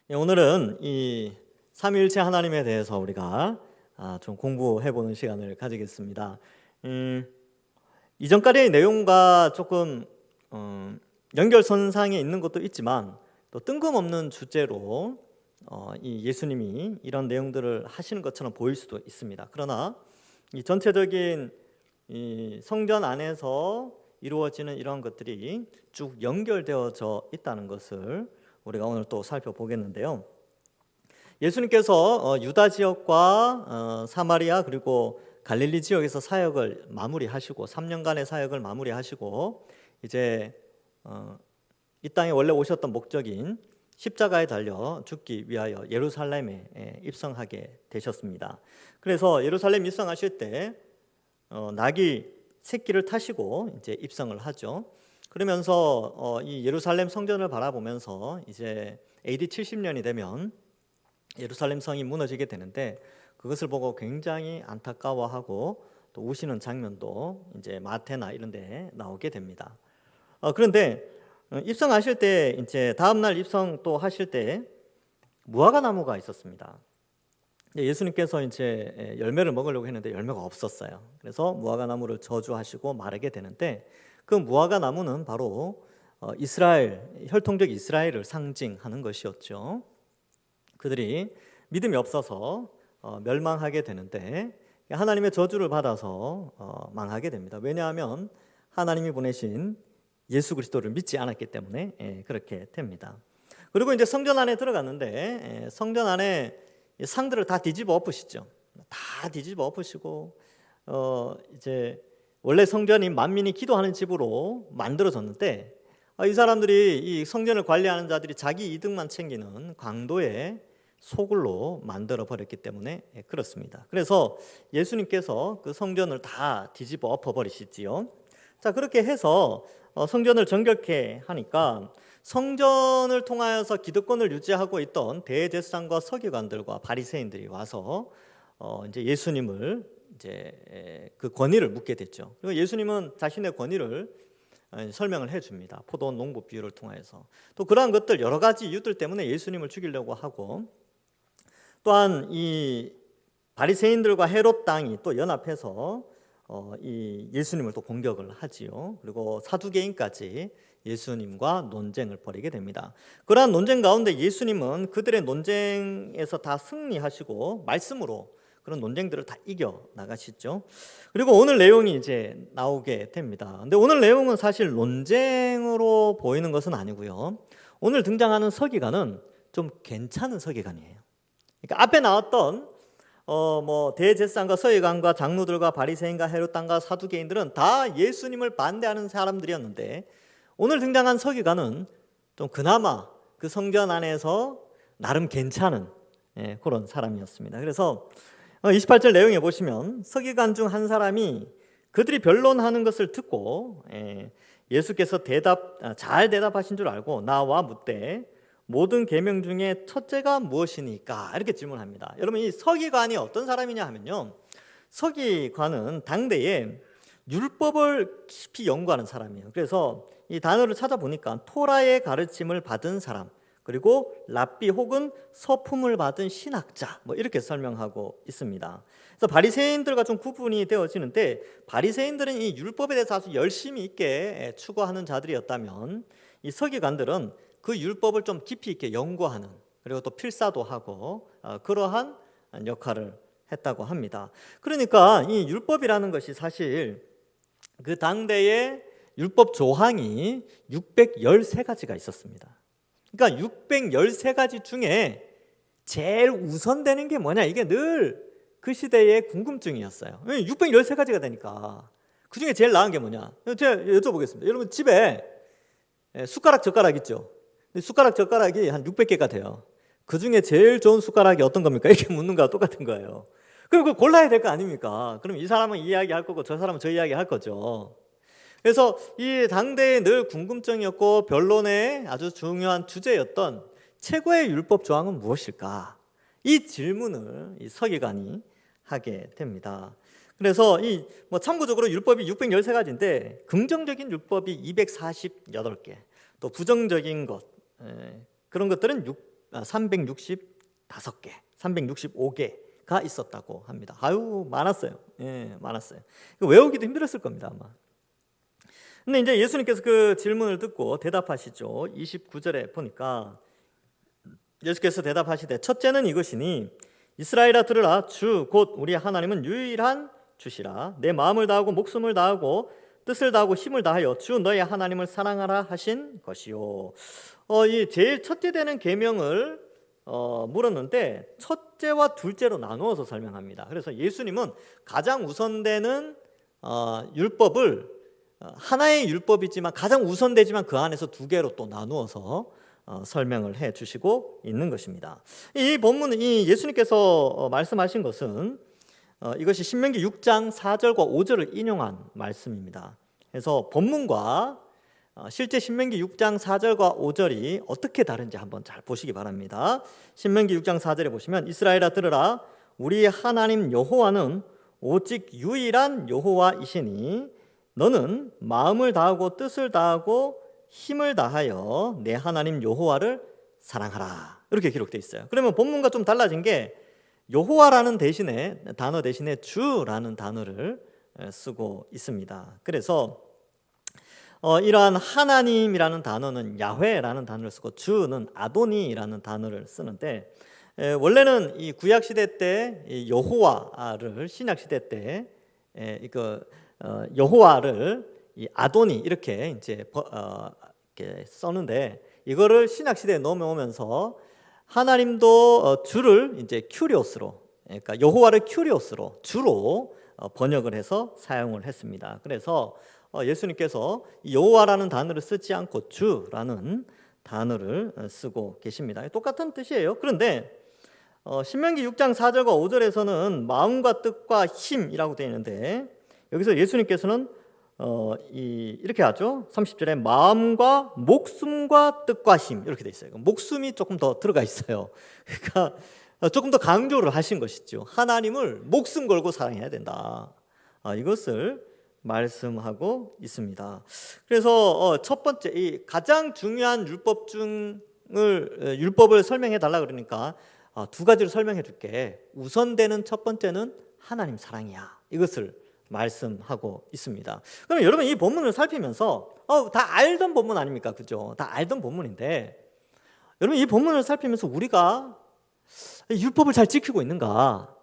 오늘은 이 삼위일체 하나님에 대해서 우리가 좀 공부해보는 시간을 가지겠습니다. 이전까지의 내용과 조금 연결선상에 있는 것도 있지만 또 뜬금없는 주제로 이 예수님이 이런 내용들을 하시는 것처럼 보일 수도 있습니다. 그러나 이 전체적인 이 성전 안에서 이루어지는 이런 것들이 쭉 연결되어져 있다는 것을 우리가 오늘 또 살펴보겠는데요. 예수님께서 유다 지역과 사마리아 그리고 갈릴리 지역에서 사역을 마무리하시고 3년간의 사역을 마무리하시고 이제 이 땅에 원래 오셨던 목적인 십자가에 달려 죽기 위하여 예루살렘에 입성하게 되셨습니다. 그래서 예루살렘 입성하실 때 나귀 새끼를 타시고 이제 입성을 하죠. 그러면서 이 예루살렘 성전을 바라보면서 이제 AD 70년이 되면 예루살렘 성이 무너지게 되는데 그것을 보고 굉장히 안타까워하고 또 우시는 장면도 이제 마태나 이런 데 나오게 됩니다. 그런데 입성하실 때 이제 다음 날 입성 또 하실 때 무화과 나무가 있었습니다. 예수님께서 이제 열매를 먹으려고 했는데 열매가 없었어요. 그래서 무화과 나무를 저주하시고 마르게 되는데 그 무화과 나무는 바로 이스라엘, 혈통적 이스라엘을 상징하는 것이었죠. 그들이 믿음이 없어서 멸망하게 되는데 하나님의 저주를 받아서 망하게 됩니다. 왜냐하면 하나님이 보내신 예수 그리스도를 믿지 않았기 때문에 그렇게 됩니다. 그리고 이제 성전 안에 들어갔는데 성전 안에 상들을 다 뒤집어 엎으시죠. 다 뒤집어 엎으시고 이제 원래 성전이 만민이 기도하는 집으로 만들어졌는데 이 사람들이 이 성전을 관리하는 자들이 자기 이득만 챙기는 강도의 소굴로 만들어 버렸기 때문에 그렇습니다. 그래서 예수님께서 그 성전을 다 뒤집어 엎어 버리시지요. 자, 그렇게 해서 성전을 정결케 하니까 성전을 통하여서 기득권을 유지하고 있던 대제사장과 서기관들과 바리새인들이 와서 이제 예수님을 이제 그 권위를 묻게 됐죠. 그리고 예수님은 자신의 권위를 설명을 해줍니다. 포도원 농부 비유를 통해서. 또 그러한 것들 여러 가지 이유들 때문에 예수님을 죽이려고 하고 또한 이 바리새인들과 헤롯 당이 또 연합해서 이 예수님을 또 공격을 하지요. 그리고 사두개인까지 예수님과 논쟁을 벌이게 됩니다. 그러한 논쟁 가운데 예수님은 그들의 논쟁에서 다 승리하시고 말씀으로 그런 논쟁들을 다 이겨 나가시죠. 그리고 오늘 내용이 이제 나오게 됩니다. 근데 오늘 내용은 사실 논쟁으로 보이는 것은 아니고요. 오늘 등장하는 서기관은 좀 괜찮은 서기관이에요. 그러니까 앞에 나왔던 뭐 대제사장과 서기관과 장로들과 바리새인과 헤롯 당과 사두개인들은 다 예수님을 반대하는 사람들이었는데 오늘 등장한 서기관은 좀 그나마 그 성전 안에서 나름 괜찮은 그런 사람이었습니다. 그래서 28절 내용에 보시면 서기관 중 한 사람이 그들이 변론하는 것을 듣고 예수께서 잘 대답하신 줄 알고 나와 묻되 모든 계명 중에 첫째가 무엇이니까 이렇게 질문합니다. 여러분 이 서기관이 어떤 사람이냐 하면요, 서기관은 당대에 율법을 깊이 연구하는 사람이에요. 그래서 이 단어를 찾아보니까 토라의 가르침을 받은 사람, 그리고 랍비 혹은 서품을 받은 신학자, 뭐 이렇게 설명하고 있습니다. 그래서 바리새인들과 좀 구분이 되어지는데 바리새인들은 이 율법에 대해서 아주 열심히 있게 추구하는 자들이었다면 이 서기관들은 그 율법을 좀 깊이 있게 연구하는, 그리고 또 필사도 하고 그러한 역할을 했다고 합니다. 그러니까 이 율법이라는 것이 사실 그 당대의 율법 조항이 613가지가 있었습니다. 그러니까 613가지 중에 제일 우선되는 게 뭐냐, 이게 늘 그 시대의 궁금증이었어요. 613가지가 되니까 그 중에 제일 나은 게 뭐냐, 제가 여쭤보겠습니다. 여러분 집에 숟가락 젓가락 있죠? 숟가락 젓가락이 한 600개가 돼요. 그 중에 제일 좋은 숟가락이 어떤 겁니까? 이렇게 묻는 거와 똑같은 거예요. 그럼 그걸 골라야 될 거 아닙니까? 그럼 이 사람은 이 이야기 할 거고 저 사람은 저 이야기 할 거죠. 그래서 이 당대의 늘 궁금증이었고 변론의 아주 중요한 주제였던 최고의 율법 조항은 무엇일까? 이 질문을 이 서기관이 하게 됩니다. 그래서 이 뭐 참고적으로 율법이 613가지인데 긍정적인 율법이 248개, 또 부정적인 것 그런 것들은 365개, 365개가 있었다고 합니다. 아유, 많았어요. 예, 많았어요. 외우기도 힘들었을 겁니다, 아마. 근데 이제 예수님께서 그 질문을 듣고 대답하시죠. 29절에 보니까 예수께서 대답하시되 첫째는 이것이니 이스라엘아 들으라. 주 곧 우리 하나님은 유일한 주시라. 내 마음을 다하고 목숨을 다하고 뜻을 다하고 힘을 다하여 주 너의 하나님을 사랑하라 하신 것이요. 이 제일 첫째 되는 계명을 물었는데 첫째와 둘째로 나누어서 설명합니다. 그래서 예수님은 가장 우선되는 율법을 하나의 율법이지만 가장 우선되지만 그 안에서 두 개로 또 나누어서 설명을 해 주시고 있는 것입니다. 이 본문은 이 예수님께서 말씀하신 것은 이것이 신명기 6장 4절과 5절을 인용한 말씀입니다. 그래서 본문과 실제 신명기 6장 4절과 5절이 어떻게 다른지 한번 잘 보시기 바랍니다. 신명기 6장 4절에 보시면 이스라엘아 들으라. 우리 하나님 여호와는 오직 유일한 여호와이시니 너는 마음을 다하고 뜻을 다하고 힘을 다하여 내 하나님 여호와를 사랑하라. 이렇게 기록되어 있어요. 그러면 본문과 좀 달라진 게 여호와라는 단어 대신에 주라는 단어를 쓰고 있습니다. 그래서 이러한 하나님이라는 단어는 야훼라는 단어를 쓰고 주는 아도니라는 단어를 쓰는데 원래는 이 구약 시대 때 여호와를 신약 시대 때 여호와를 이 아도니 이렇게 이제 이렇게 썼는데 이거를 신약 시대에 넘어오면서 하나님도 주를 이제 큐리오스로, 그러니까 여호와를 큐리오스로 주로 번역을 해서 사용을 했습니다. 그래서 예수님께서 여호와라는 단어를 쓰지 않고 주라는 단어를 쓰고 계십니다. 똑같은 뜻이에요. 그런데 신명기 6장 4절과 5절에서는 마음과 뜻과 힘이라고 되어 있는데 여기서 예수님께서는 이렇게 하죠. 30절에 마음과 목숨과 뜻과 힘 이렇게 돼 있어요. 목숨이 조금 더 들어가 있어요. 그러니까 조금 더 강조를 하신 것이죠. 하나님을 목숨 걸고 사랑해야 된다. 이것을 말씀하고 있습니다. 그래서 첫 번째 이 가장 중요한 율법을 설명해 달라 그러니까 두 가지로 설명해 줄게. 우선되는 첫 번째는 하나님 사랑이야. 이것을 말씀하고 있습니다. 그럼 여러분 이 본문을 살피면서 다 알던 본문 아닙니까? 그죠? 다 알던 본문인데 여러분 이 본문을 살피면서 우리가 율법을 잘 지키고 있는가?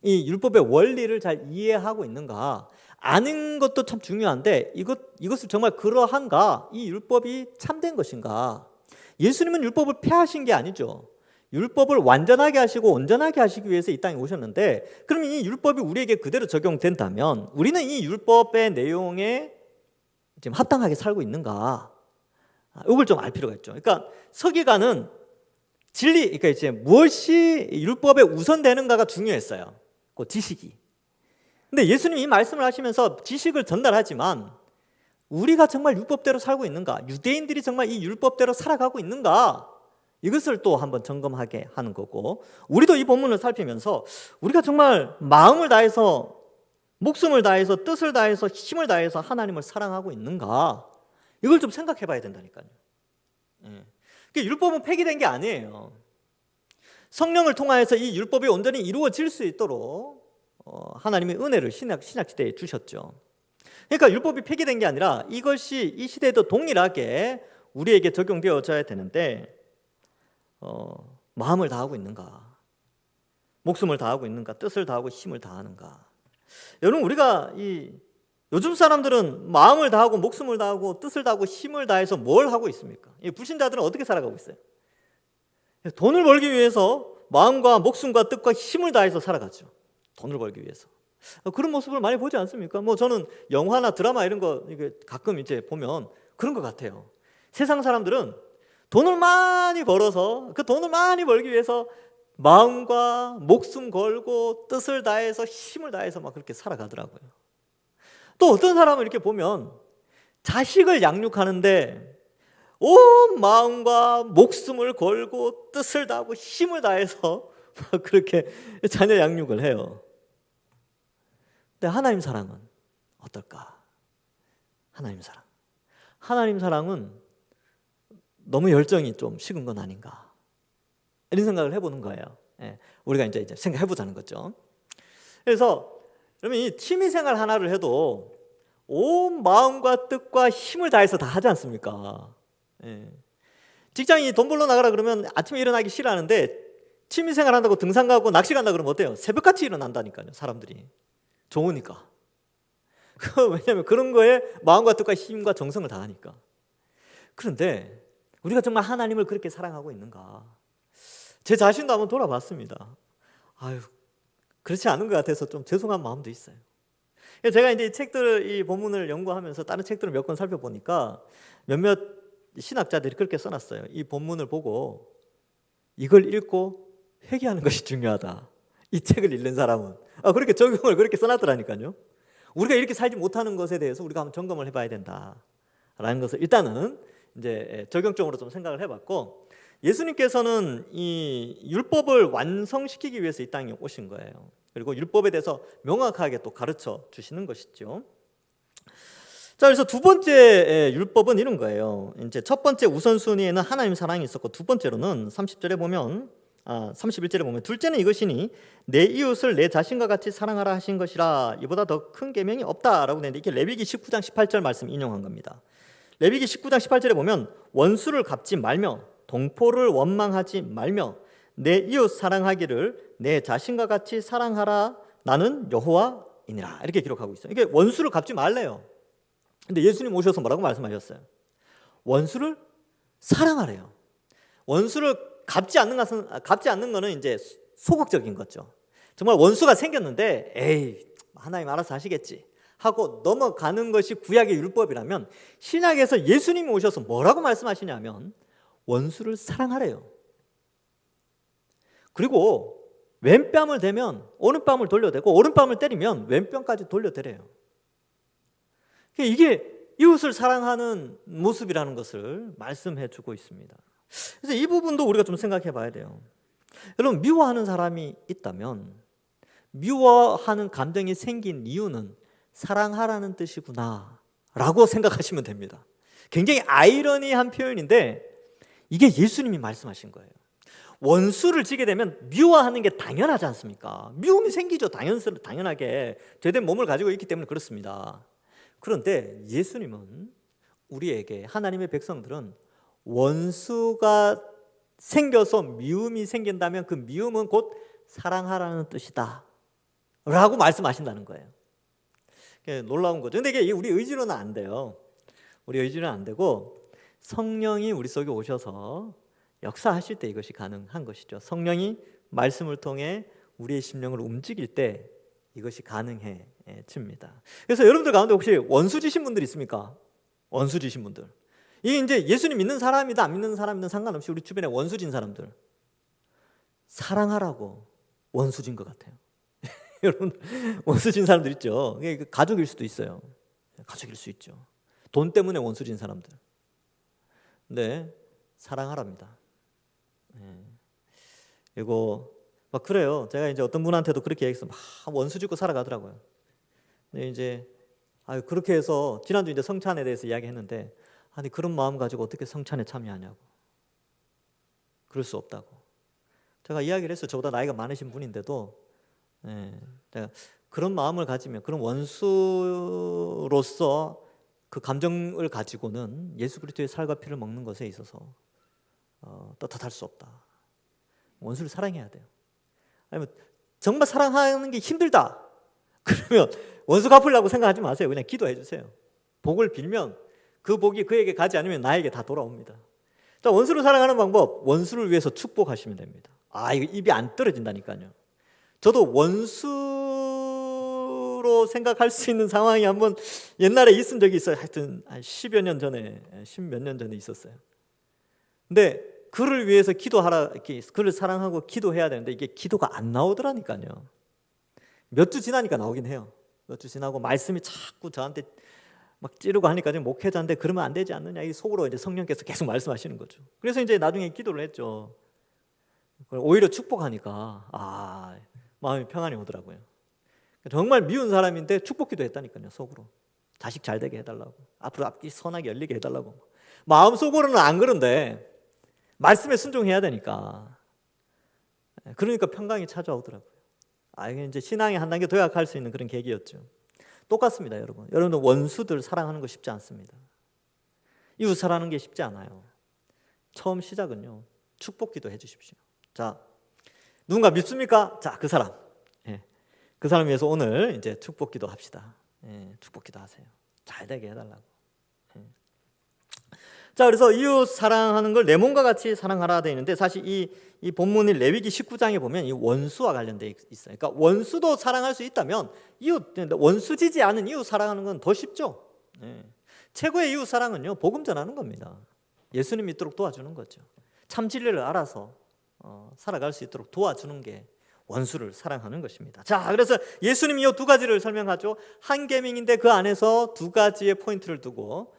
이 율법의 원리를 잘 이해하고 있는가? 아는 것도 참 중요한데 이것을 정말 그러한가? 이 율법이 참된 것인가? 예수님은 율법을 폐하신 게 아니죠. 율법을 완전하게 하시고 온전하게 하시기 위해서 이 땅에 오셨는데 그럼 이 율법이 우리에게 그대로 적용된다면 우리는 이 율법의 내용에 지금 합당하게 살고 있는가? 이걸 좀 알 필요가 있죠. 그러니까 서기관은 그러니까 이제 무엇이 율법에 우선되는가가 중요했어요. 그 지식이. 근데 예수님이 이 말씀을 하시면서 지식을 전달하지만 우리가 정말 율법대로 살고 있는가? 유대인들이 정말 이 율법대로 살아가고 있는가? 이것을 또 한번 점검하게 하는 거고 우리도 이 본문을 살피면서 우리가 정말 마음을 다해서 목숨을 다해서 뜻을 다해서 힘을 다해서 하나님을 사랑하고 있는가? 이걸 좀 생각해 봐야 된다니까요. 율법은 폐기된 게 아니에요. 성령을 통하여서 이 율법이 온전히 이루어질 수 있도록 하나님의 은혜를 신약 시대에 주셨죠. 그러니까 율법이 폐기된 게 아니라 이것이 이 시대에도 동일하게 우리에게 적용되어져야 되는데 마음을 다하고 있는가? 목숨을 다하고 있는가? 뜻을 다하고 힘을 다하는가? 여러분 우리가 요즘 사람들은 마음을 다하고 목숨을 다하고 뜻을 다하고 힘을 다해서 뭘 하고 있습니까? 이 불신자들은 어떻게 살아가고 있어요? 돈을 벌기 위해서 마음과 목숨과 뜻과 힘을 다해서 살아가죠. 돈을 벌기 위해서. 그런 모습을 많이 보지 않습니까? 저는 영화나 드라마 이런 거 가끔 이제 보면 그런 것 같아요. 세상 사람들은 돈을 많이 벌어서 그 돈을 많이 벌기 위해서 마음과 목숨 걸고 뜻을 다해서 힘을 다해서 막 그렇게 살아가더라고요. 또 어떤 사람을 이렇게 보면 자식을 양육하는데 온 마음과 목숨을 걸고 뜻을 다하고 힘을 다해서 막 그렇게 자녀 양육을 해요. 근데 하나님 사랑은 어떨까? 하나님 사랑은 너무 열정이 좀 식은 건 아닌가? 이런 생각을 해보는 거예요. 예, 우리가 이제 생각해보자는 거죠. 그래서 그러면 이 취미생활 하나를 해도 온 마음과 뜻과 힘을 다해서 다 하지 않습니까? 예. 직장인이 돈 벌러 나가라 그러면 아침에 일어나기 싫어하는데 취미생활 한다고 등산 가고 낚시 간다 그러면 어때요? 새벽같이 일어난다니까요. 사람들이 좋으니까. 왜냐하면 그런 거에 마음과 뜻과 힘과 정성을 다하니까. 그런데 우리가 정말 하나님을 그렇게 사랑하고 있는가? 제 자신도 한번 돌아봤습니다. 아유, 그렇지 않은 것 같아서 좀 죄송한 마음도 있어요. 제가 이제 이 책들, 이 본문을 연구하면서 다른 책들을 몇 권 살펴보니까 몇몇 신학자들이 그렇게 써놨어요. 이 본문을 보고 이걸 읽고 회개하는 것이 중요하다. 이 책을 읽는 사람은 그렇게 적용을 그렇게 써놨더라니까요. 우리가 이렇게 살지 못하는 것에 대해서 우리가 한번 점검을 해봐야 된다라는 것을 일단은 이제 적용적으로 좀 생각을 해봤고, 예수님께서는 이 율법을 완성시키기 위해서 이 땅에 오신 거예요. 그리고 율법에 대해서 명확하게 또 가르쳐 주시는 것이죠. 자, 그래서 두 번째 율법은 이런 거예요. 이제 첫 번째 우선순위에는 하나님 사랑이 있었고, 두 번째로는 30절에 보면 31절에 보면 둘째는 이것이니 내 이웃을 내 자신과 같이 사랑하라 하신 것이라, 이보다 더 큰 계명이 없다라고 되는데, 이게 레위기 19장 18절 말씀 인용한 겁니다. 레위기 19장 18절에 보면 원수를 갚지 말며 동포를 원망하지 말며 내 이웃 사랑하기를 내 자신과 같이 사랑하라, 나는 여호와이니라, 이렇게 기록하고 있어요. 이게 원수를 갚지 말래요. 근데 예수님 오셔서 뭐라고 말씀하셨어요? 원수를 사랑하래요. 원수를 갚지 않는 거는 이제 소극적인 거죠. 정말 원수가 생겼는데 에이, 하나님 알아서 하시겠지 하고 넘어가는 것이 구약의 율법이라면, 신약에서 예수님이 오셔서 뭐라고 말씀하시냐면 원수를 사랑하래요. 그리고 왼뺨을 대면 오른뺨을 돌려대고 오른뺨을 때리면 왼뺨까지 돌려대래요. 이게 이웃을 사랑하는 모습이라는 것을 말씀해 주고 있습니다. 그래서 이 부분도 우리가 좀 생각해 봐야 돼요. 여러분, 미워하는 사람이 있다면 미워하는 감정이 생긴 이유는 사랑하라는 뜻이구나 라고 생각하시면 됩니다. 굉장히 아이러니한 표현인데 이게 예수님이 말씀하신 거예요. 원수를 지게 되면 미워하는 게 당연하지 않습니까? 미움이 생기죠. 당연하게 죄된 몸을 가지고 있기 때문에 그렇습니다. 그런데 예수님은 우리에게, 하나님의 백성들은 원수가 생겨서 미움이 생긴다면 그 미움은 곧 사랑하라는 뜻이다 라고 말씀하신다는 거예요. 놀라운 거죠. 근데 이게 우리 의지로는 안 돼요. 우리 의지로는 안 되고 성령이 우리 속에 오셔서 역사하실 때 이것이 가능한 것이죠. 성령이 말씀을 통해 우리의 심령을 움직일 때 이것이 가능해집니다. 그래서 여러분들 가운데 혹시 원수지신 분들 있습니까? 원수지신 분들. 이게 이제 예수님 믿는 사람이든 안 믿는 사람이든 상관없이 우리 주변에 원수진 사람들, 사랑하라고 원수진 것 같아요. 여러분, 원수진 사람들 있죠. 이게 가족일 수도 있어요. 가족일 수 있죠. 돈 때문에 원수진 사람들. 근데 사랑하랍니다. 그리고 막 그래요. 제가 이제 어떤 분한테도 그렇게 얘기해서 막 원수 짓고 살아가더라고요. 근데 이제 그렇게 해서 지난주 이제 성찬에 대해서 이야기했는데, 아니 그런 마음 가지고 어떻게 성찬에 참여하냐고. 그럴 수 없다고. 제가 이야기를 했어요. 저보다 나이가 많으신 분인데도 제가 그런 마음을 가지면, 그런 원수로서 그 감정을 가지고는 예수 그리스도의 살과 피를 먹는 것에 있어서 떳떳할 수 없다. 원수를 사랑해야 돼요. 아니면 정말 사랑하는 게 힘들다 그러면 원수 갚으려고 생각하지 마세요. 그냥 기도해 주세요. 복을 빌면 그 복이 그에게 가지 않으면 나에게 다 돌아옵니다. 자, 원수를 사랑하는 방법, 원수를 위해서 축복하시면 됩니다. 이거 입이 안 떨어진다니까요. 저도 원수로 생각할 수 있는 상황이 한번 옛날에 있은 적이 있어요. 하여튼 10몇 년 전에, 10몇 년 전에 있었어요. 근데 그를 위해서 기도하라, 그를 사랑하고 기도해야 되는데 이게 기도가 안 나오더라니까요. 몇 주 지나니까 나오긴 해요. 몇 주 지나고 말씀이 자꾸 저한테 막 찌르고 하니까 목회자인데 그러면 안 되지 않느냐, 이 속으로 이제 성령께서 계속 말씀하시는 거죠. 그래서 이제 나중에 기도를 했죠. 오히려 축복하니까 마음이 평안이 오더라고요. 정말 미운 사람인데 축복기도 했다니까요. 속으로 자식 잘 되게 해달라고, 앞으로 앞뒤 선하게 열리게 해달라고. 마음 속으로는 안 그런데 말씀에 순종해야 되니까 그러니까 평강이 찾아오더라고요. 이게 이제 신앙의 한 단계 도약할 수 있는 그런 계기였죠. 똑같습니다, 여러분. 여러분들 원수들 사랑하는 거 쉽지 않습니다. 이웃 사랑하는 게 쉽지 않아요. 처음 시작은요, 축복기도 해주십시오. 자, 누군가 믿습니까? 자, 그 사람, 그 사람 위해서 오늘 이제 축복기도 합시다. 축복기도 하세요. 잘 되게 해달라고. 자, 그래서 이웃 사랑하는 걸 내 몸과 같이 사랑하라 되어 있는데, 사실 이 본문이 레위기 19장에 보면 이 원수와 관련돼 있어요. 그러니까 원수도 사랑할 수 있다면 원수지지 않은 이웃 사랑하는 건 더 쉽죠. 최고의 이웃 사랑은요, 복음 전하는 겁니다. 예수님 믿도록 도와주는 거죠. 참 진리를 알아서 살아갈 수 있도록 도와주는 게 원수를 사랑하는 것입니다. 자, 그래서 예수님이 이 두 가지를 설명하죠. 한 계명인데 그 안에서 두 가지의 포인트를 두고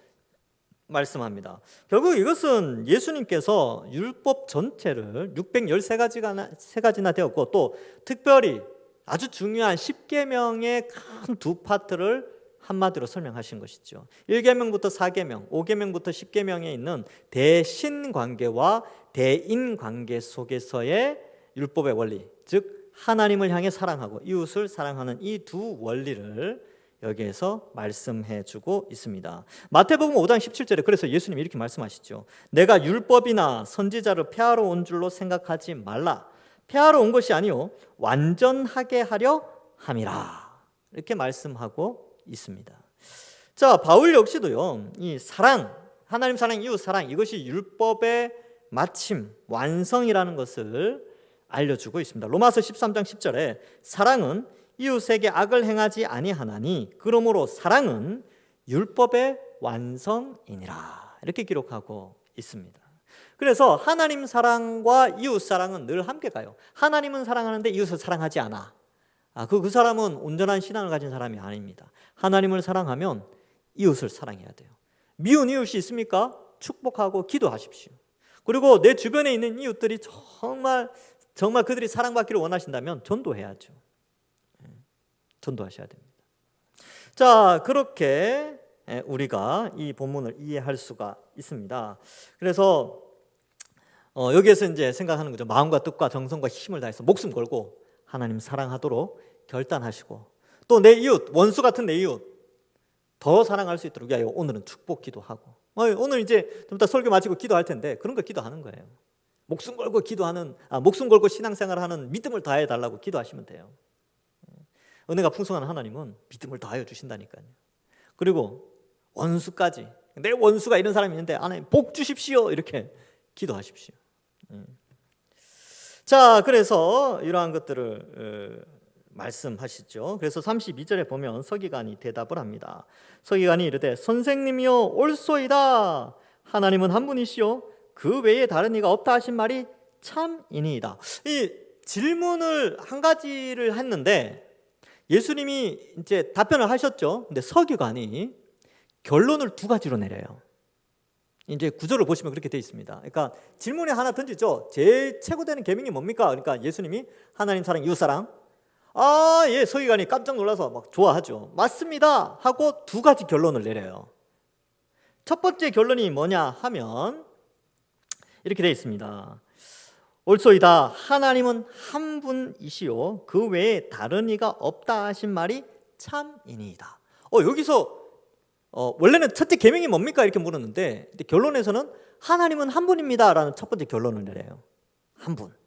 말씀합니다. 결국 이것은 예수님께서 율법 전체를 613가지나 되었고, 또 특별히 아주 중요한 10계명의 큰 두 파트를 한마디로 설명하신 것이죠. 1계명부터 4계명, 5계명부터 10계명에 있는 대신관계와 대인관계 속에서의 율법의 원리, 즉 하나님을 향해 사랑하고 이웃을 사랑하는 이 두 원리를 여기에서 말씀해 주고 있습니다. 마태복음 5장 17절에 그래서 예수님이 이렇게 말씀하시죠. 내가 율법이나 선지자를 폐하러 온 줄로 생각하지 말라. 폐하러 온 것이 아니요 완전하게 하려 함이라. 이렇게 말씀하고 있습니다. 자, 바울 역시도요, 이 사랑, 하나님 사랑, 이웃 사랑, 이것이 율법의 마침, 완성이라는 것을 알려주고 있습니다. 로마서 13장 10절에 사랑은 이웃에게 악을 행하지 아니하나니 그러므로 사랑은 율법의 완성이니라. 이렇게 기록하고 있습니다. 그래서 하나님 사랑과 이웃 사랑은 늘 함께 가요. 하나님은 사랑하는데 이웃을 사랑하지 않아. 그 사람은 온전한 신앙을 가진 사람이 아닙니다. 하나님을 사랑하면 이웃을 사랑해야 돼요. 미운 이웃이 있습니까? 축복하고 기도하십시오. 그리고 내 주변에 있는 이웃들이 정말 그들이 사랑받기를 원하신다면 전도해야죠. 전도하셔야 됩니다. 자, 그렇게 우리가 이 본문을 이해할 수가 있습니다. 그래서 여기에서 이제 생각하는 거죠. 마음과 뜻과 정성과 힘을 다해서 목숨 걸고 하나님 사랑하도록 결단하시고, 또 내 이웃, 원수 같은 내 이웃 더 사랑할 수 있도록 위하여 오늘은 축복 기도하고, 오늘 이제 좀 이따 설교 마치고 기도할 텐데 그런 거 기도하는 거예요. 목숨 걸고 목숨 걸고 신앙생활하는 믿음을 다해 달라고 기도하시면 돼요. 은혜가 풍성한 하나님은 믿음을 다하여 주신다니까요. 그리고 원수까지, 내 원수가 이런 사람이 있는데 하나님 복 주십시오, 이렇게 기도하십시오. 자, 그래서 이러한 것들을 말씀하시죠. 그래서 32절에 보면 서기관이 대답을 합니다. 서기관이 이르되 선생님이여 옳소이다. 하나님은 한 분이시요 그 외에 다른 이가 없다 하신 말이 참이니이다. 이 질문을 한 가지를 했는데 예수님이 이제 답변을 하셨죠. 근데 서기관이 결론을 두 가지로 내려요. 이제 구절을 보시면 그렇게 되어 있습니다. 그러니까 질문에 하나 던지죠. 제일 최고되는 계명이 뭡니까? 그러니까 예수님이 하나님 사랑, 이웃 사랑. 예, 서기관이 깜짝 놀라서 막 좋아하죠. 맞습니다 하고 두 가지 결론을 내려요. 첫 번째 결론이 뭐냐 하면 이렇게 되어 있습니다. 옳소이다. 하나님은 한 분이시요 그 외에 다른 이가 없다 하신 말이 참이니이다. 여기서 원래는 첫째 계명이 뭡니까? 이렇게 물었는데 결론에서는 하나님은 한 분입니다 라는 첫 번째 결론을 내려요. 한 분.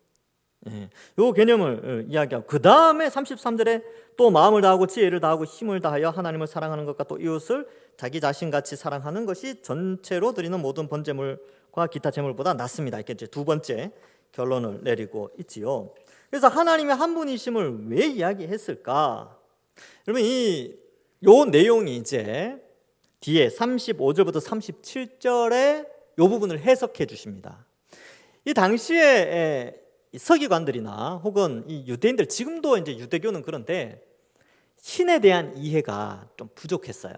이 개념을 이야기하고, 그 다음에 33절에 또 마음을 다하고 지혜를 다하고 힘을 다하여 하나님을 사랑하는 것과 또 이웃을 자기 자신같이 사랑하는 것이 전체로 드리는 모든 번제물과 기타 제물보다 낫습니다. 이렇게 이제 두 번째 결론을 내리고 있지요. 그래서 하나님의 한 분이심을 왜 이야기했을까? 여러분, 요 내용이 이제 뒤에 35절부터 37절에 요 부분을 해석해 주십니다. 이 당시에 서기관들이나 혹은 이 유대인들, 지금도 이제 유대교는 그런데 신에 대한 이해가 좀 부족했어요.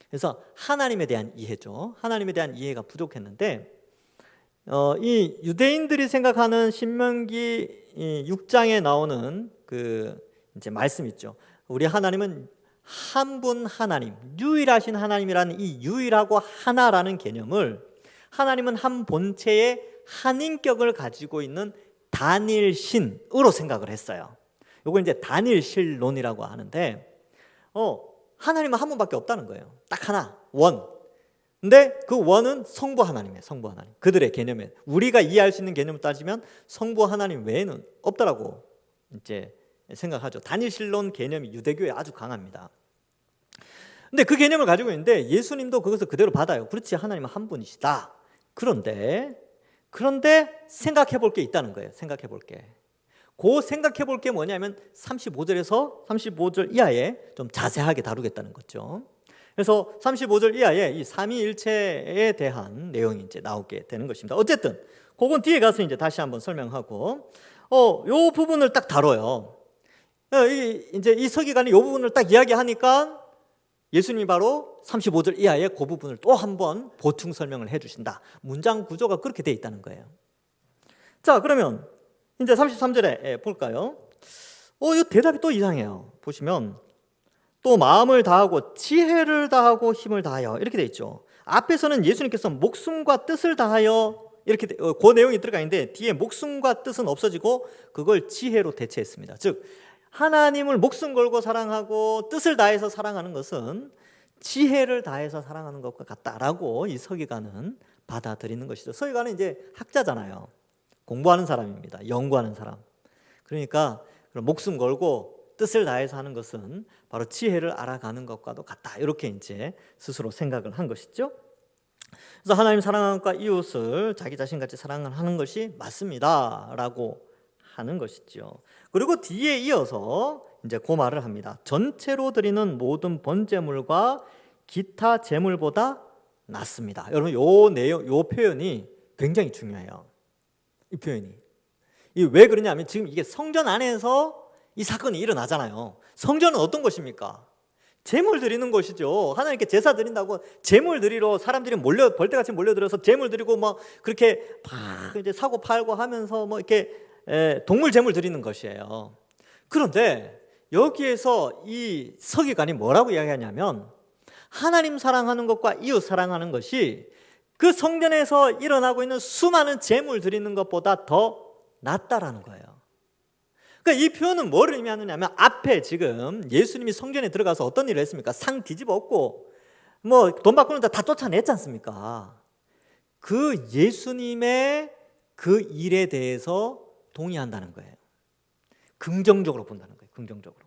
그래서 하나님에 대한 이해죠. 하나님에 대한 이해가 부족했는데 이 유대인들이 생각하는 신명기 6장에 나오는 그 이제 말씀 있죠. 우리 하나님은 한 분 하나님, 유일하신 하나님이라는 이 유일하고 하나라는 개념을 하나님은 한 본체의 한 인격을 가지고 있는 단일신으로 생각을 했어요. 요거 이제 단일신론이라고 하는데 하나님은 한 분밖에 없다는 거예요. 딱 하나, 원. 근데 그 원은 성부 하나님이에요. 성부 하나님. 그들의 개념에 우리가 이해할 수 있는 개념을 따지면 성부 하나님 외에는 없다라고 이제 생각하죠. 단일신론 개념이 유대교에 아주 강합니다. 근데 그 개념을 가지고 있는데 예수님도 그것을 그대로 받아요. 그렇지, 하나님은 한 분이시다. 그런데 생각해 볼 게 있다는 거예요. 생각해 볼 게. 그 생각해 볼 게 뭐냐면 35절 이하에 좀 자세하게 다루겠다는 거죠. 그래서 35절 이하에 이 삼위일체에 대한 내용이 이제 나오게 되는 것입니다. 어쨌든 그건 뒤에 가서 이제 다시 한번 설명하고 요 부분을 딱 다뤄요. 이제 이 서기관이 요 부분을 딱 이야기하니까 예수님이 바로 35절 이하의 그 부분을 또 한번 보충 설명을 해 주신다. 문장 구조가 그렇게 돼 있다는 거예요. 자, 그러면 이제 33절에 볼까요? 이 대답이 또 이상해요. 보시면 또 마음을 다하고 지혜를 다하고 힘을 다하여 이렇게 돼 있죠. 앞에서는 예수님께서 목숨과 뜻을 다하여 이렇게 그 내용이 들어가 있는데 뒤에 목숨과 뜻은 없어지고 그걸 지혜로 대체했습니다. 즉 하나님을 목숨 걸고 사랑하고 뜻을 다해서 사랑하는 것은 지혜를 다해서 사랑하는 것과 같다라고 이 서기관은 받아들이는 것이죠. 서기관은 이제 학자잖아요. 공부하는 사람입니다. 연구하는 사람. 그러니까 목숨 걸고 뜻을 다해서 하는 것은 바로 지혜를 알아가는 것과도 같다. 이렇게 이제 스스로 생각을 한 것이죠. 그래서 하나님 사랑하는 것과 이웃을 자기 자신같이 사랑하는 것이 맞습니다라고 하는 것이죠. 그리고 뒤에 이어서 이제 그 말을 합니다. 전체로 드리는 모든 번제물과 기타 제물보다 낫습니다. 여러분 요 내용, 요 표현이 굉장히 중요해요. 이 표현이. 왜 그러냐면 지금 이게 성전 안에서 이 사건이 일어나잖아요. 성전은 어떤 것입니까? 제물 드리는 것이죠. 하나님께 제사 드린다고 제물 드리러 사람들이 벌떼같이 몰려들어서 제물 드리고 뭐 그렇게 막 이제 사고 팔고 하면서 뭐 이렇게 동물 제물 드리는 것이에요. 그런데 여기에서 이 서기관이 뭐라고 이야기하냐면 하나님 사랑하는 것과 이웃 사랑하는 것이 그 성전에서 일어나고 있는 수많은 제물 드리는 것보다 더 낫다라는 거예요. 그러니까 이 표현은 뭐를 의미하느냐면 앞에 지금 예수님이 성전에 들어가서 어떤 일을 했습니까? 상 뒤집어 엎고 뭐 돈 바꾸는 자 다 쫓아냈지 않습니까? 그 예수님의 그 일에 대해서 동의한다는 거예요. 긍정적으로 본다는 거예요. 긍정적으로.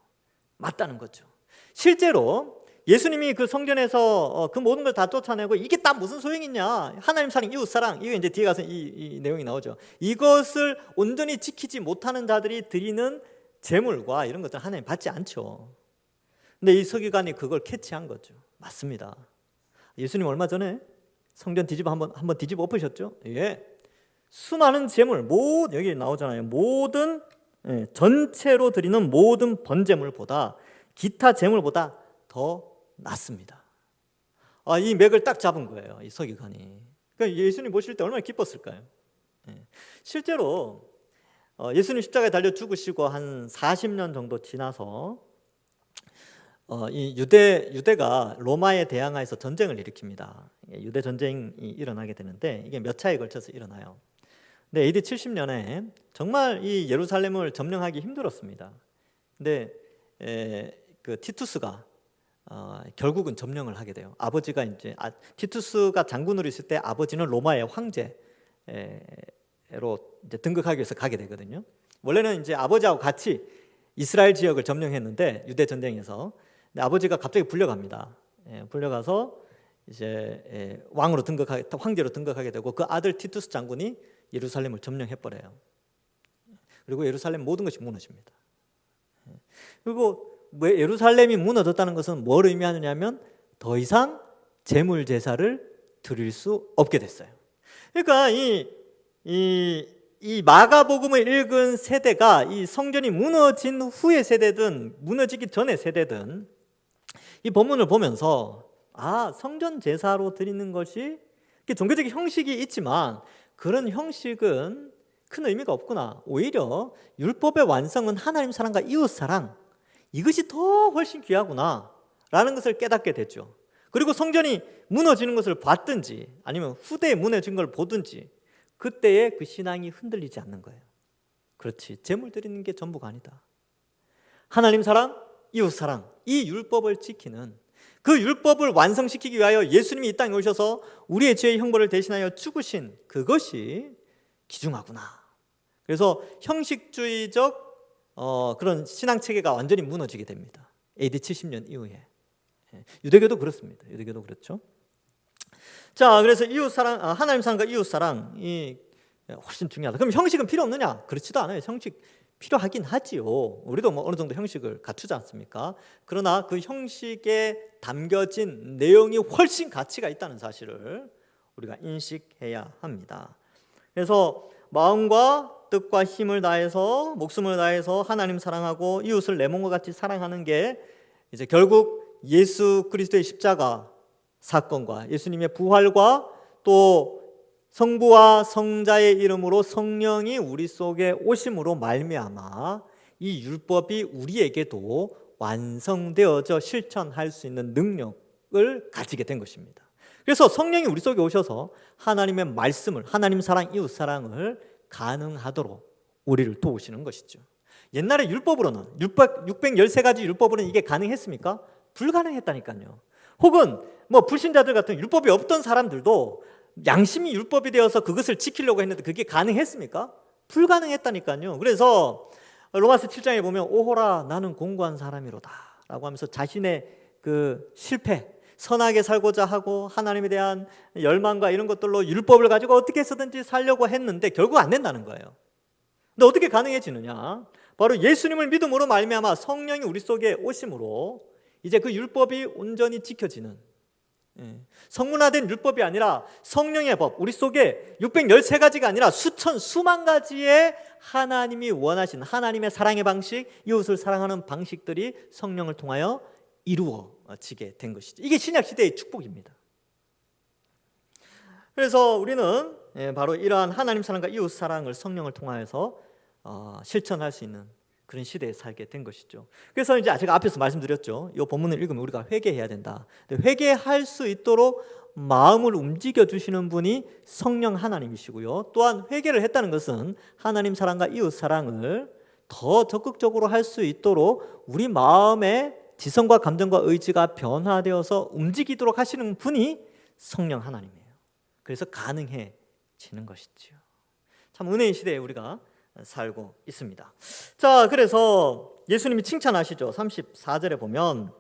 맞다는 거죠. 실제로 예수님이 그 성전에서 그 모든 걸 다 쫓아내고 이게 다 무슨 소용이 있냐? 하나님 사랑, 이웃 사랑. 이거 이제 뒤에 가서 이 내용이 나오죠. 이것을 온전히 지키지 못하는 자들이 드리는 제물과 이런 것들 하나님 받지 않죠. 근데 이 서기관이 그걸 캐치한 거죠. 맞습니다. 예수님 얼마 전에 성전 한번 뒤집어 엎으셨죠? 예. 수많은 제물, 여기 나오잖아요. 모든 전체로 드리는 모든 번제물보다 기타 제물보다 더 낫습니다. 이 맥을 딱 잡은 거예요. 이 서기관이. 그러니까 예수님 보실 때 얼마나 기뻤을까요? 실제로 예수님 십자가에 달려 죽으시고 한 40년 정도 지나서 이 유대가 로마에 대항하여서 전쟁을 일으킵니다. 유대 전쟁이 일어나게 되는데 이게 몇 차에 걸쳐서 일어나요. 근데 AD 70년에 정말 이 예루살렘을 점령하기 힘들었습니다. 근데 그 티투스가 결국은 점령을 하게 돼요. 아버지가 이제 티투스가 장군으로 있을 때 아버지는 로마의 황제로 이제 등극하기 위해서 가게 되거든요. 원래는 이제 아버지하고 같이 이스라엘 지역을 점령했는데 유대 전쟁에서 근데 아버지가 갑자기 불려갑니다. 불려가서 이제 황제로 등극하게 되고 그 아들 티투스 장군이 예루살렘을 점령해 버려요. 그리고 예루살렘 모든 것이 무너집니다. 그리고 왜 예루살렘이 무너졌다는 것은 뭘 의미하느냐면 더 이상 제물 제사를 드릴 수 없게 됐어요. 그러니까 이 마가복음을 읽은 세대가 이 성전이 무너진 후의 세대든 무너지기 전의 세대든 이 본문을 보면서 성전 제사로 드리는 것이 종교적인 형식이 있지만 그런 형식은 큰 의미가 없구나. 오히려 율법의 완성은 하나님 사랑과 이웃 사랑 이것이 더 훨씬 귀하구나 라는 것을 깨닫게 됐죠. 그리고 성전이 무너지는 것을 봤든지 아니면 후대에 무너진 걸 보든지 그때의 그 신앙이 흔들리지 않는 거예요. 그렇지. 제물 드리는 게 전부가 아니다. 하나님 사랑, 이웃 사랑, 이 율법을 지키는, 그 율법을 완성시키기 위하여 예수님이 이 땅에 오셔서 우리의 죄의 형벌을 대신하여 죽으신 그것이 귀중하구나. 그래서 형식주의적 그런 신앙 체계가 완전히 무너지게 됩니다. AD 70년 이후에. 유대교도 그렇습니다. 유대교도 그렇죠. 자, 그래서 이웃 사랑, 하나님 사랑과 이웃 사랑이 훨씬 중요하다. 그럼 형식은 필요 없느냐? 그렇지도 않아요. 형식 필요하긴 하지요. 우리도 뭐 어느 정도 형식을 갖추지 않습니까? 그러나 그 형식에 담겨진 내용이 훨씬 가치가 있다는 사실을 우리가 인식해야 합니다. 그래서 마음과 뜻과 힘을 다해서, 목숨을 다해서 하나님 사랑하고 이웃을 내 몸과 같이 사랑하는 게 이제 결국 예수 그리스도의 십자가 사건과 예수님의 부활과 또 성부와 성자의 이름으로 성령이 우리 속에 오심으로 말미암아 이 율법이 우리에게도 완성되어져 실천할 수 있는 능력을 가지게 된 것입니다. 그래서 성령이 우리 속에 오셔서 하나님의 말씀을, 하나님 사랑, 이웃 사랑을 가능하도록 우리를 도우시는 것이죠. 옛날에 율법으로는 613가지 율법으로는 이게 가능했습니까? 불가능했다니까요. 혹은 뭐 불신자들 같은 율법이 없던 사람들도 양심이 율법이 되어서 그것을 지키려고 했는데 그게 가능했습니까? 불가능했다니까요. 그래서 로마서 7장에 보면 오호라 나는 공고한 사람이로다 라고 하면서 자신의 그 실패, 선하게 살고자 하고 하나님에 대한 열망과 이런 것들로 율법을 가지고 어떻게 해서든지 살려고 했는데 결국 안 된다는 거예요. 근데 어떻게 가능해지느냐? 바로 예수님을 믿음으로 말미암아 성령이 우리 속에 오심으로 이제 그 율법이 온전히 지켜지는, 성문화된 율법이 아니라 성령의 법, 우리 속에 613가지가 아니라 수만 가지의 하나님이 원하신 하나님의 사랑의 방식, 이웃을 사랑하는 방식들이 성령을 통하여 이루어지게 된 것이죠. 이게 신약시대의 축복입니다. 그래서 우리는 바로 이러한 하나님 사랑과 이웃 사랑을 성령을 통하여서 실천할 수 있는 그런 시대에 살게 된 것이죠. 그래서 이제 제가 앞에서 말씀드렸죠. 이 본문을 읽으면 우리가 회개해야 된다. 회개할 수 있도록 마음을 움직여 주시는 분이 성령 하나님이시고요. 또한 회개를 했다는 것은 하나님 사랑과 이웃 사랑을 더 적극적으로 할 수 있도록 우리 마음의 지성과 감정과 의지가 변화되어서 움직이도록 하시는 분이 성령 하나님이에요. 그래서 가능해지는 것이죠. 참 은혜의 시대에 우리가 살고 있습니다. 자, 그래서 예수님이 칭찬하시죠. 34절에 보면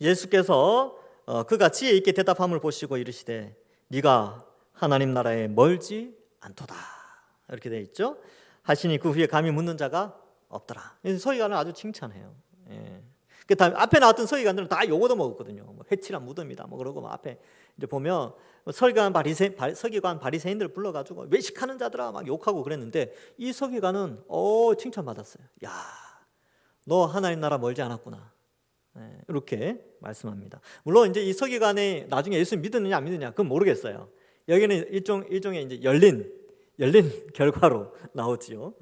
예수께서 그가 지혜 있게 대답함을 보시고 이르시되 네가 하나님 나라에 멀지 않도다 이렇게 되어 있죠. 하시니 그 후에 감히 묻는 자가 없더라. 서기관은 아주 칭찬해요. 그 다음에 앞에 나왔던 서기관들은 다 욕얻어 먹었거든요. 뭐 해치란 무덤이다 뭐 그러고 앞에 이제 보면 서기관 바리새인들 불러가지고 외식하는 자들아 막 욕하고 그랬는데 이 서기관은 칭찬받았어요. 야, 너 하나님 나라 멀지 않았구나. 이렇게 말씀합니다. 물론 이제 이 서기관이 나중에 예수 믿느냐 안 믿느냐 그건 모르겠어요. 여기는 일종의 이제 열린 결과로 나오지요.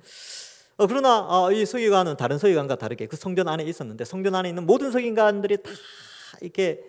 그러나 이 서기관은 다른 서기관과 다르게 그 성전 안에 있었는데 성전 안에 있는 모든 서기관들이 다 이렇게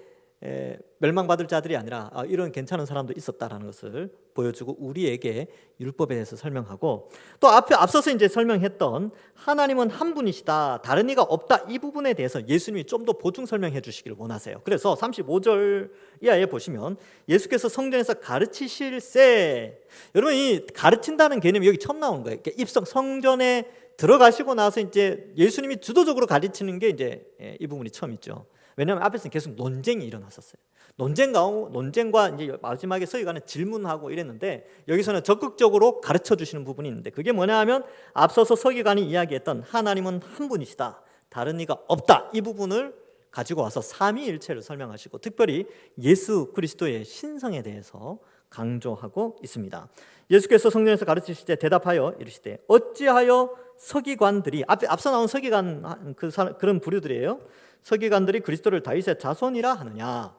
멸망받을 자들이 아니라 이런 괜찮은 사람도 있었다라는 것을 보여주고 우리에게 율법에 대해서 설명하고 또 앞서서 이제 설명했던 하나님은 한 분이시다, 다른 이가 없다 이 부분에 대해서 예수님이 좀 더 보충 설명해 주시기를 원하세요. 그래서 35절 이하에 보시면 예수께서 성전에서 가르치실세, 여러분 이 가르친다는 개념이 여기 처음 나오는 거예요. 성전에 들어가시고 나서 이제 예수님이 주도적으로 가르치는 게 이제 이 부분이 처음 있죠. 왜냐하면 앞에서는 계속 논쟁이 일어났었어요. 논쟁과 이제 마지막에 서기관은 질문하고 이랬는데 여기서는 적극적으로 가르쳐 주시는 부분이 있는데 그게 뭐냐 하면 앞서서 서기관이 이야기했던 하나님은 한 분이시다, 다른 이가 없다 이 부분을 가지고 와서 삼위일체를 설명하시고 특별히 예수 그리스도의 신성에 대해서 강조하고 있습니다. 예수께서 성전에서 가르치실 때 대답하여 이르시되 어찌하여 서기관들이 앞서 나온 서기관 그런 부류들이에요. 서기관들이 그리스도를 다윗의 자손이라 하느냐.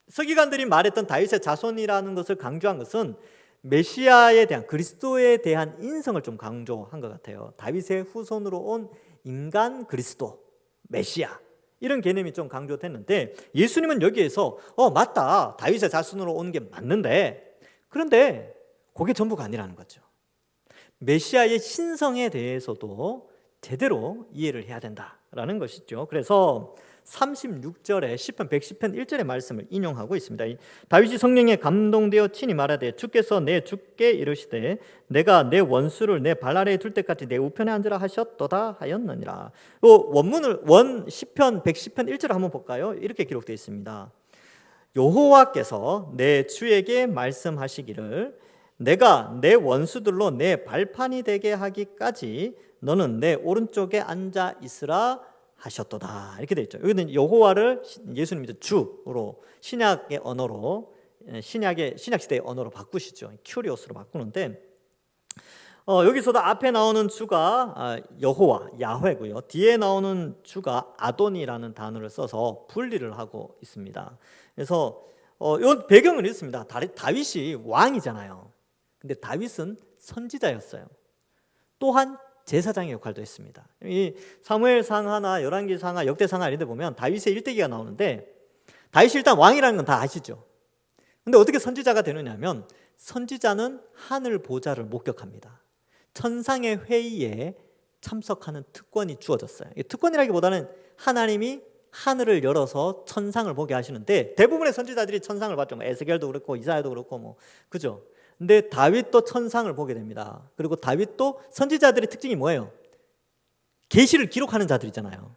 서기관들이 말했던 다윗의 자손이라는 것을 강조한 것은 메시아에 대한 그리스도에 대한 인성을 좀 강조한 것 같아요. 다윗의 후손으로 온 인간 그리스도 메시아 이런 개념이 좀 강조됐는데 예수님은 여기에서 맞다, 다윗의 자손으로 온 게 맞는데 그런데 그게 전부가 아니라는 거죠. 메시아의 신성에 대해서도 제대로 이해를 해야 된다라는 것이죠. 그래서 36절에 시편 110편 1절의 말씀을 인용하고 있습니다. 다윗이 성령에 감동되어 친히 말하되 주께서 내 주께 이르시되 내가 내 원수를 내 발 아래에 둘 때까지 내 우편에 앉으라 하셨도다 하였느니라. 원문을 시편 110편 1절을 한번 볼까요? 이렇게 기록되어 있습니다. 여호와께서 내 주에게 말씀하시기를 내가 내 원수들로 내 발판이 되게 하기까지 너는 내 오른쪽에 앉아 있으라 하셨도다. 이렇게 되어 있죠. 여기는 여호와를 예수님이 주로 신약의 언어로 신약 시대의 언어로 바꾸시죠. 큐리오스로 바꾸는데 여기서도 앞에 나오는 주가 여호와 야훼고요. 뒤에 나오는 주가 아도니라는 단어를 써서 분리를 하고 있습니다. 그래서 이 배경은 있습니다. 다윗이 왕이잖아요. 근데 다윗은 선지자였어요. 또한 제사장의 역할도 했습니다. 이 사무엘상하나 열왕기상하, 역대상하 이런 데 보면 다윗의 일대기가 나오는데 다윗이 일단 왕이라는 건 다 아시죠. 근데 어떻게 선지자가 되느냐 하면 선지자는 하늘 보좌를 목격합니다. 천상의 회의에 참석하는 특권이 주어졌어요. 특권이라기보다는 하나님이 하늘을 열어서 천상을 보게 하시는데 대부분의 선지자들이 천상을 봤죠. 에스겔도 그렇고 이사야도 그렇고 그죠? 근데 다윗도 천상을 보게 됩니다. 그리고 다윗도 선지자들의 특징이 뭐예요? 계시를 기록하는 자들이잖아요.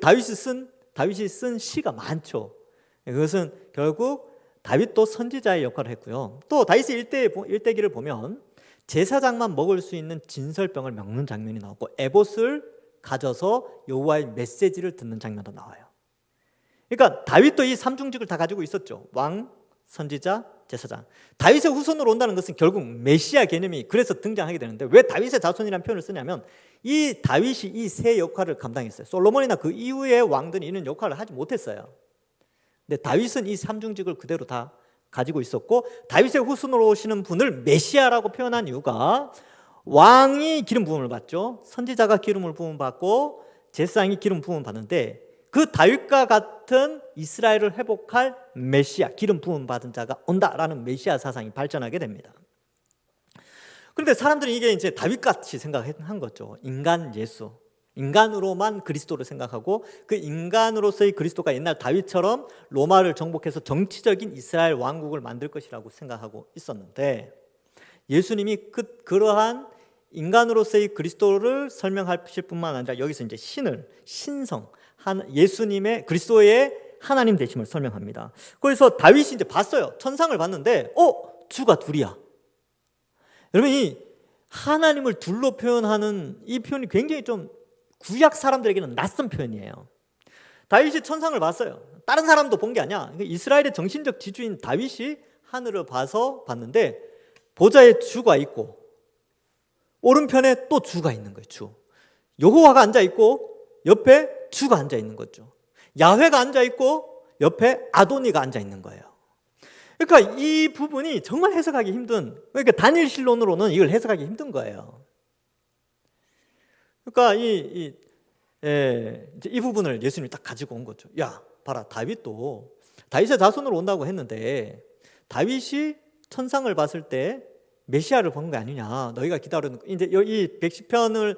다윗이 쓴 시가 많죠. 그것은 결국 다윗도 선지자의 역할을 했고요. 또 다윗의 일대기를 보면 제사장만 먹을 수 있는 진설병을 먹는 장면이 나오고 에봇을 가져서 여호와의 메시지를 듣는 장면도 나와요. 그러니까 다윗도 이 삼중직을 다 가지고 있었죠. 왕, 선지자, 제사장. 다윗의 후손으로 온다는 것은 결국 메시아 개념이 그래서 등장하게 되는데 왜 다윗의 자손이라는 표현을 쓰냐면 이 다윗이 이 세 역할을 감당했어요. 솔로몬이나 그 이후의 왕들이 이런 역할을 하지 못했어요. 근데 다윗은 이 삼중직을 그대로 다 가지고 있었고 다윗의 후손으로 오시는 분을 메시아라고 표현한 이유가 왕이 기름 부음을 받죠. 선지자가 기름을 부음 받고 제사장이 기름 부음 받는데 그 다윗과 같은 이스라엘을 회복할 메시아, 기름 부음 받은 자가 온다라는 메시아 사상이 발전하게 됩니다. 그런데 사람들이 이게 이제 다윗같이 생각한 거죠. 인간 예수, 인간으로만 그리스도를 생각하고 그 인간으로서의 그리스도가 옛날 다윗처럼 로마를 정복해서 정치적인 이스라엘 왕국을 만들 것이라고 생각하고 있었는데 예수님이 그러한 인간으로서의 그리스도를 설명하실 뿐만 아니라 여기서 이제 신성, 예수님의 그리스도의 하나님 되심을 설명합니다. 그래서 다윗이 이제 봤어요. 천상을 봤는데 주가 둘이야. 여러분 이 하나님을 둘로 표현하는 이 표현이 굉장히 좀 구약 사람들에게는 낯선 표현이에요. 다윗이 천상을 봤어요. 다른 사람도 본 게 아니야. 이스라엘의 정신적 지주인 다윗이 하늘을 봤는데 보좌에 주가 있고 오른편에 또 주가 있는 거예요. 주. 여호와가 앉아 있고 옆에 주가 앉아 있는 거죠. 야훼가 앉아 있고 옆에 아도니가 앉아 있는 거예요. 그러니까 이 부분이 정말 해석하기 힘든, 그러니까 단일신론으로는 이걸 해석하기 힘든 거예요. 그러니까 이 부분을 예수님이 딱 가지고 온 거죠. 야, 봐라, 다윗의 자손으로 온다고 했는데 다윗이 천상을 봤을 때 메시아를 본 거 아니냐? 너희가 기다리는 이제 이 110편을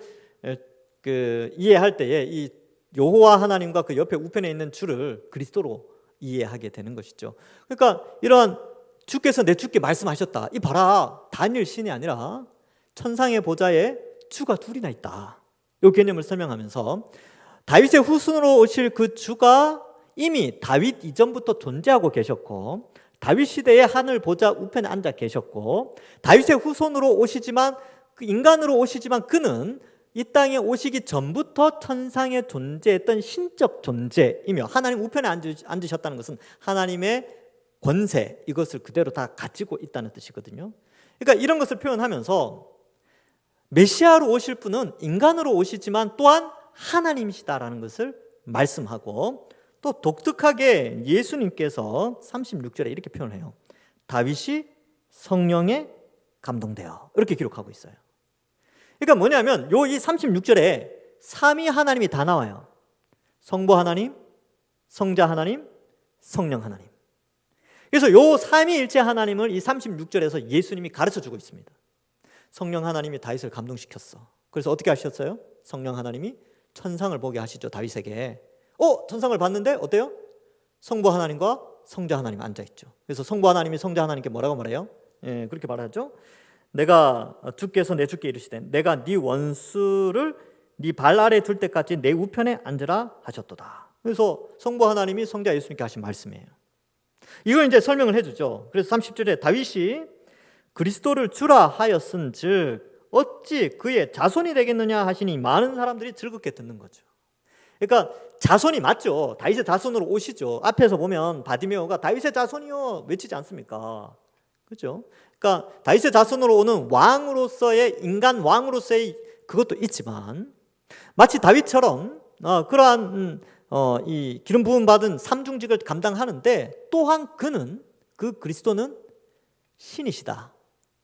이해할 때에 이 여호와 하나님과 그 옆에 우편에 있는 주를 그리스도로 이해하게 되는 것이죠. 그러니까 이러한 주께서 내 주께 말씀하셨다. 이 봐라, 다니엘 신이 아니라 천상의 보좌에 주가 둘이나 있다. 이 개념을 설명하면서 다윗의 후손으로 오실 그 주가 이미 다윗 이전부터 존재하고 계셨고 다윗 시대에 하늘 보좌 우편에 앉아 계셨고 다윗의 후손으로 오시지만 인간으로 오시지만 그는 이 땅에 오시기 전부터 천상에 존재했던 신적 존재이며 하나님 우편에 앉으셨다는 것은 하나님의 권세 이것을 그대로 다 가지고 있다는 뜻이거든요. 그러니까 이런 것을 표현하면서 메시아로 오실 분은 인간으로 오시지만 또한 하나님이시다라는 것을 말씀하고 또 독특하게 예수님께서 36절에 이렇게 표현해요. 다윗이 성령에 감동되어 이렇게 기록하고 있어요. 그러니까 뭐냐면 이 36절에 삼위 하나님이 다 나와요. 성부 하나님, 성자 하나님, 성령 하나님. 그래서 요 삼위일체 하나님을 이 36절에서 예수님이 가르쳐 주고 있습니다. 성령 하나님이 다윗을 감동시켰어. 그래서 어떻게 하셨어요? 성령 하나님이 천상을 보게 하시죠. 다윗에게. 천상을 봤는데 어때요? 성부 하나님과 성자 하나님이 앉아있죠. 그래서 성부 하나님이 성자 하나님께 뭐라고 말해요? 그렇게 말하죠. 내가 주께서 내 주께 이르시되 내가 네 원수를 네 발 아래 둘 때까지 내 우편에 앉으라 하셨도다. 그래서 성부 하나님이 성자 예수님께 하신 말씀이에요. 이걸 이제 설명을 해주죠. 그래서 30절에 다윗이 그리스도를 주라 하였은즉 어찌 그의 자손이 되겠느냐 하시니 많은 사람들이 즐겁게 듣는 거죠. 그러니까 자손이 맞죠. 다윗의 자손으로 오시죠. 앞에서 보면 바디메오가 다윗의 자손이요 외치지 않습니까? 그렇죠? 그러니까 다윗의 자손으로 오는 왕으로서의 인간 왕으로서의 그것도 있지만 마치 다윗처럼 그러한 이 기름 부음 받은 삼중직을 감당하는데 또한 그 그리스도는 신이시다,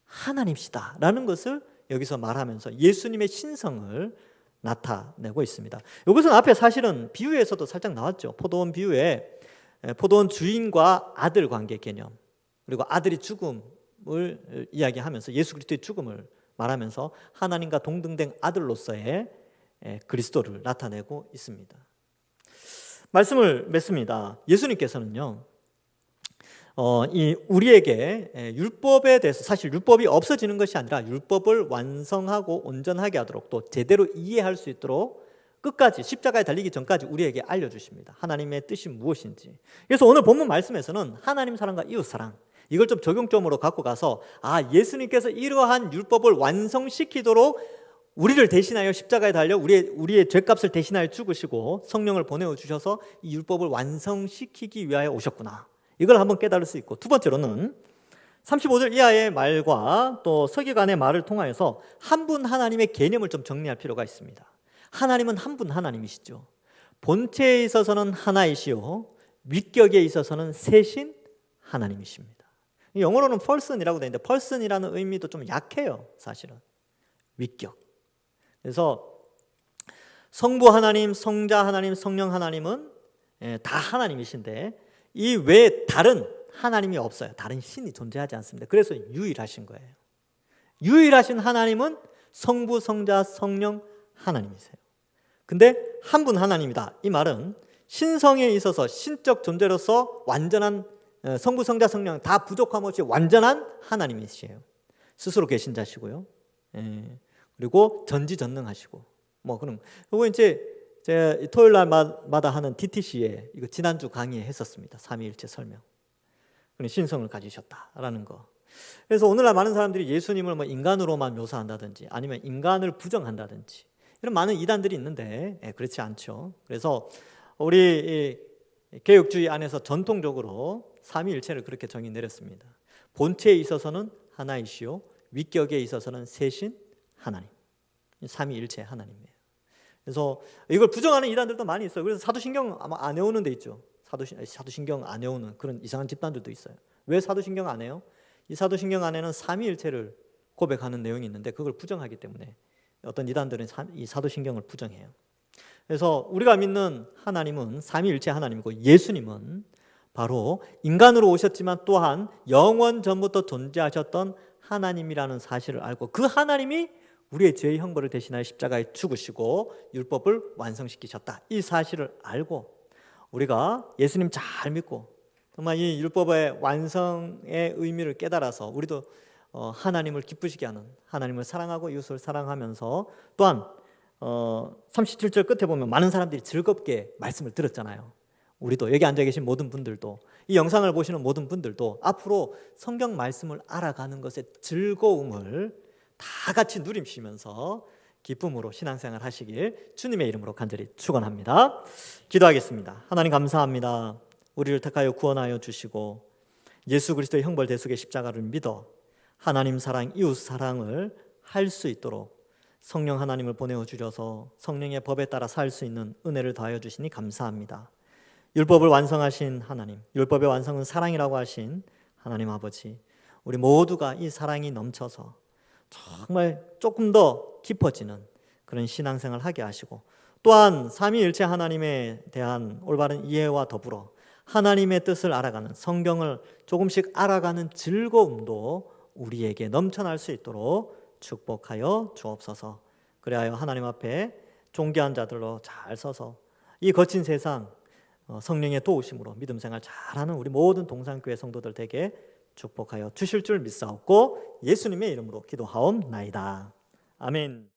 하나님이시다라는 것을 여기서 말하면서 예수님의 신성을 나타내고 있습니다. 이것은 앞에 사실은 비유에서도 살짝 나왔죠. 포도원 비유에 포도원 주인과 아들 관계 개념, 그리고 아들이 죽음을 이야기하면서 예수 그리스도의 죽음을 말하면서 하나님과 동등된 아들로서의 그리스도를 나타내고 있습니다. 말씀을 맺습니다. 예수님께서는요, 이 우리에게 율법에 대해서 사실 율법이 없어지는 것이 아니라 율법을 완성하고 온전하게 하도록 또 제대로 이해할 수 있도록 끝까지 십자가에 달리기 전까지 우리에게 알려주십니다. 하나님의 뜻이 무엇인지. 그래서 오늘 본문 말씀에서는 하나님 사랑과 이웃 사랑 이걸 좀 적용점으로 갖고 가서 예수님께서 이러한 율법을 완성시키도록 우리를 대신하여 십자가에 달려 우리의 죄값을 대신하여 죽으시고 성령을 보내주셔서 이 율법을 완성시키기 위하여 오셨구나. 이걸 한번 깨달을 수 있고, 두 번째로는 35절 이하의 말과 또 서기관의 말을 통하여서 한 분 하나님의 개념을 좀 정리할 필요가 있습니다. 하나님은 한 분 하나님이시죠. 본체에 있어서는 하나이시요 위격에 있어서는 셋인 하나님이십니다. 영어로는 person이라고 되어 있는데 person이라는 의미도 좀 약해요. 사실은 위격. 그래서 성부 하나님, 성자 하나님, 성령 하나님은 다 하나님이신데 이 외에 다른 하나님이 없어요. 다른 신이 존재하지 않습니다. 그래서 유일하신 거예요. 유일하신 하나님은 성부, 성자, 성령 하나님이세요. 근데 한 분 하나님이다. 이 말은 신성에 있어서 신적 존재로서 완전한 성부, 성자, 성령 다 부족함 없이 완전한 하나님이시에요. 스스로 계신 자시고요. 그리고 전지전능하시고 그럼 이거 이제 제가 토요일 날마다 하는 DTC에 이거 지난주 강의에 했었습니다. 삼위일체 설명. 신성을 가지셨다라는 거. 그래서 오늘날 많은 사람들이 예수님을 인간으로만 묘사한다든지 아니면 인간을 부정한다든지 이런 많은 이단들이 있는데 그렇지 않죠. 그래서 우리 개혁주의 안에서 전통적으로 삼위일체를 그렇게 정의 내렸습니다. 본체에 있어서는 하나이시요 위격에 있어서는 셋인 하나님. 삼위일체 하나님이에요. 그래서 이걸 부정하는 이단들도 많이 있어요. 그래서 사도신경 아마 안 외우는 데 있죠. 사도신경 안 외우는 그런 이상한 집단들도 있어요. 왜 사도신경 안 해요? 이 사도신경 안에는 삼위일체를 고백하는 내용이 있는데 그걸 부정하기 때문에 어떤 이단들은 이 사도신경을 부정해요. 그래서 우리가 믿는 하나님은 삼위일체 하나님이고 예수님은 바로 인간으로 오셨지만 또한 영원 전부터 존재하셨던 하나님이라는 사실을 알고 그 하나님이 우리의 죄의 형벌을 대신하여 십자가에 죽으시고 율법을 완성시키셨다. 이 사실을 알고 우리가 예수님 잘 믿고 정말 이 율법의 완성의 의미를 깨달아서 우리도 하나님을 기쁘시게 하는 하나님을 사랑하고 이웃을 사랑하면서 또한 37절 끝에 보면 많은 사람들이 즐겁게 말씀을 들었잖아요. 우리도 여기 앉아 계신 모든 분들도 이 영상을 보시는 모든 분들도 앞으로 성경 말씀을 알아가는 것의 즐거움을 다 같이 누리시면서 기쁨으로 신앙생활 하시길 주님의 이름으로 간절히 축원합니다. 기도하겠습니다. 하나님 감사합니다. 우리를 택하여 구원하여 주시고 예수 그리스도의 형벌 대속의 십자가를 믿어 하나님 사랑, 이웃 사랑을 할 수 있도록 성령 하나님을 보내어 주셔서 성령의 법에 따라 살 수 있는 은혜를 더하여 주시니 감사합니다. 율법을 완성하신 하나님, 율법의 완성은 사랑이라고 하신 하나님 아버지, 우리 모두가 이 사랑이 넘쳐서 정말 조금 더 깊어지는 그런 신앙생활을 하게 하시고 또한 삼위일체 하나님에 대한 올바른 이해와 더불어 하나님의 뜻을 알아가는 성경을 조금씩 알아가는 즐거움도 우리에게 넘쳐날 수 있도록 축복하여 주옵소서. 그리하여 하나님 앞에 존귀한 자들로 잘 서서 이 거친 세상 성령의 도우심으로 믿음 생활 잘하는 우리 모든 동산교회 성도들 되게 축복하여 주실 줄 믿사옵고 예수님의 이름으로 기도하옵나이다. 아멘.